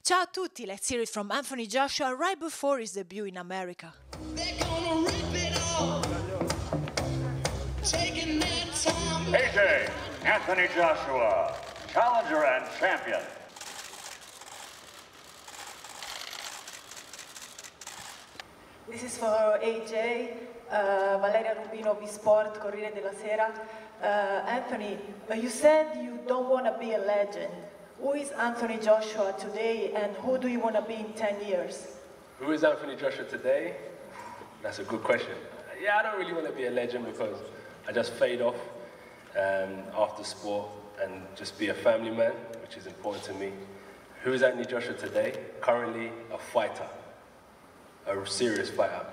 Ciao a tutti, let's hear it from Anthony Joshua right before his debut in America. They're gonna rip it off, taking their time. AJ, Anthony Joshua, challenger and champion. This is for AJ, Valeria Rubino, B-Sport, Corriere della Sera. Anthony, you said you don't want to be a legend. Who is Anthony Joshua today, and who do you want to be in 10 years? Who is Anthony Joshua today? That's a good question. Yeah, I don't really want to be a legend because I just fade off after sport and just be a family man, which is important to me. Who is Anthony Joshua today? Currently a fighter, a serious fighter,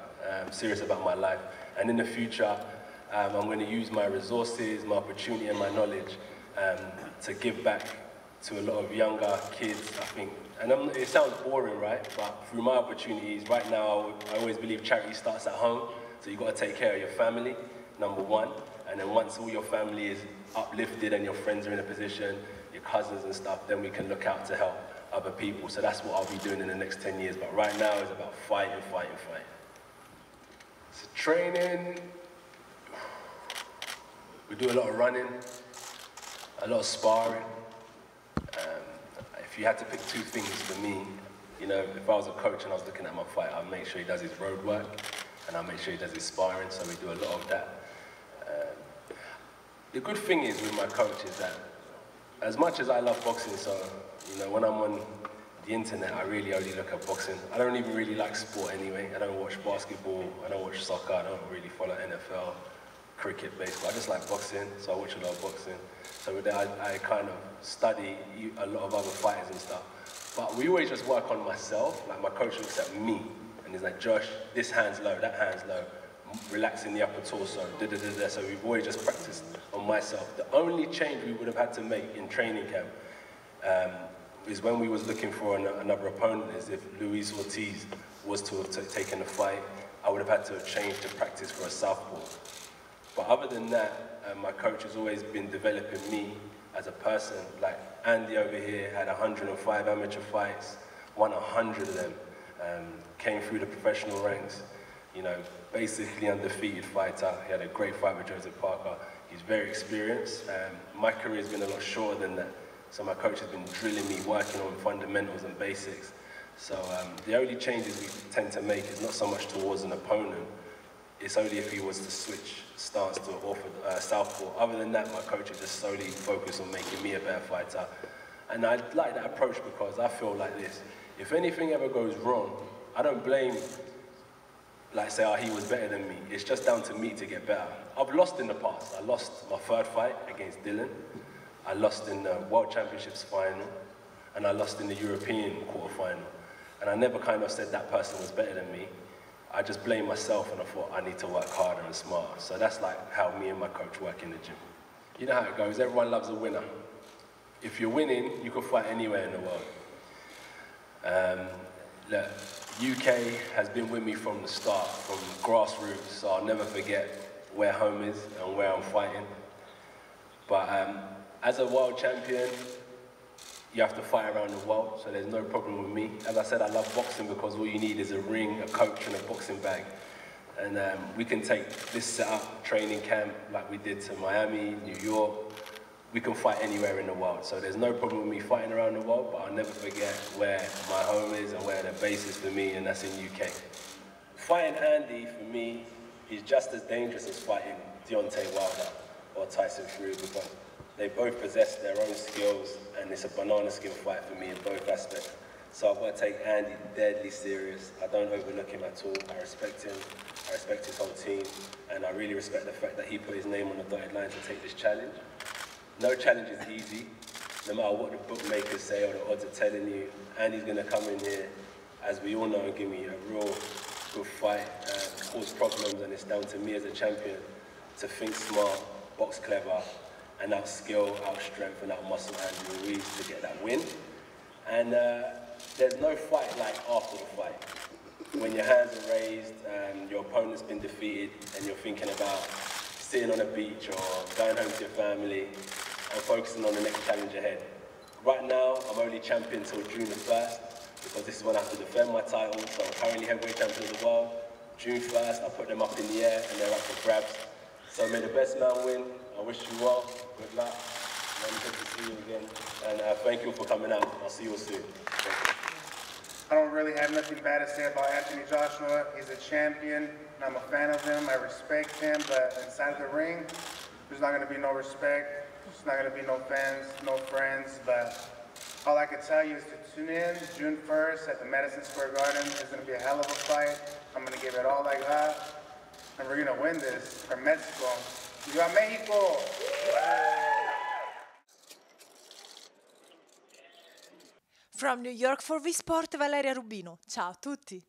serious about my life. And in the future, I'm going to use my resources, my opportunity and my knowledge to give back to a lot of younger kids, I think. And it sounds boring, right? But through my opportunities, right now, I always believe charity starts at home. So you've got to take care of your family, number one. And then once all your family is uplifted and your friends are in a position, your cousins and stuff, then we can look out to help other people. So that's what I'll be doing in the next 10 years. But right now, it's about fighting. So training, we do a lot of running, a lot of sparring. If you had to pick two things for me, you know, if I was a coach and I was looking at my fight, I'd make sure he does his road work and I'd make sure he does his sparring, so we do a lot of that. The good thing is with my coach is that as much as I love boxing, so, you know, when I'm on the internet, I really only look at boxing. I don't even really like sport anyway. I don't watch basketball, I don't watch soccer, I don't really follow NFL, cricket, baseball. I just like boxing, so I watch a lot of boxing. So with that, I kind of study a lot of other fighters and stuff. But we always just work on myself. Like my coach looks at me and he's like, Josh, this hand's low, that hand's low. Relaxing the upper torso, da-da-da-da. So we've always just practiced on myself. The only change we would have had to make in training camp is when we was looking for another opponent, is if Luis Ortiz was to have taken the fight, I would have had to have changed to practice for a southpaw. But other than that, my coach has always been developing me as a person. Like Andy over here had 105 amateur fights, won 100 of them, came through the professional ranks, you know, basically undefeated fighter. He had a great fight with Joseph Parker. He's very experienced. My career's been a lot shorter than that, so my coach has been drilling me, working on fundamentals and basics. So the only changes we tend to make is not so much towards an opponent, it's only if he was to switch stance to southpaw. Other than that, my coach is just solely focused on making me a better fighter. And I like that approach because I feel like this. If anything ever goes wrong, I don't blame, like say, oh, he was better than me. It's just down to me to get better. I've lost in the past. I lost my third fight against Dylan. I lost in the World Championships final. And I lost in the European quarterfinal. And I never kind of said that person was better than me. I just blamed myself and I thought I need to work harder and smarter. So that's like how me and my coach work in the gym. You know how it goes, everyone loves a winner. If you're winning, you can fight anywhere in the world. Look, UK has been with me from the start, from grassroots, so I'll never forget where home is and where I'm fighting. But as a world champion, you have to fight around the world, so there's no problem with me. As I said, I love boxing because all you need is a ring, a coach, and a boxing bag. And we can take this setup, training camp, like we did to Miami, New York. We can fight anywhere in the world. So there's no problem with me fighting around the world, but I'll never forget where my home is and where the base is for me, and that's in UK. Fighting Andy, for me, is just as dangerous as fighting Deontay Wilder or Tyson Fury, because they both possess their own skills, and it's a banana skin fight for me in both aspects. So I've got to take Andy deadly serious. I don't overlook him at all. I respect him. I respect his whole team, and I really respect the fact that he put his name on the dotted line to take this challenge. No challenge is easy. No matter what the bookmakers say or the odds are telling you, Andy's going to come in here, as we all know, and give me a real good fight and cause problems, and it's down to me as a champion to think smart, box clever, and out-skill, out-strength, and out-muscle Andy Ruiz to get that win. And there's no fight like after the fight. When your hands are raised and your opponent's been defeated and you're thinking about sitting on a beach or going home to your family and focusing on the next challenge ahead. Right now, I'm only champion till June the 1st, because this is when I have to defend my title. So I'm currently heavyweight champion of the world. June 1st, I put them up in the air and they're up for grabs. So may the best man win. I wish you well. Good luck. And good to see you again. And thank you for coming out. I'll see you soon. I don't really have nothing bad to say about Anthony Joshua. He's a champion, and I'm a fan of him. I respect him, but inside the ring, there's not going to be no respect. There's not going to be no fans, no friends. But all I can tell you is to tune in June 1st at the Madison Square Garden. It's going to be a hell of a fight. I'm going to give it all I got, and we're going to win this from Mexico. Viva Mexico! From New York for V Sport, Valeria Rubino. Ciao a tutti!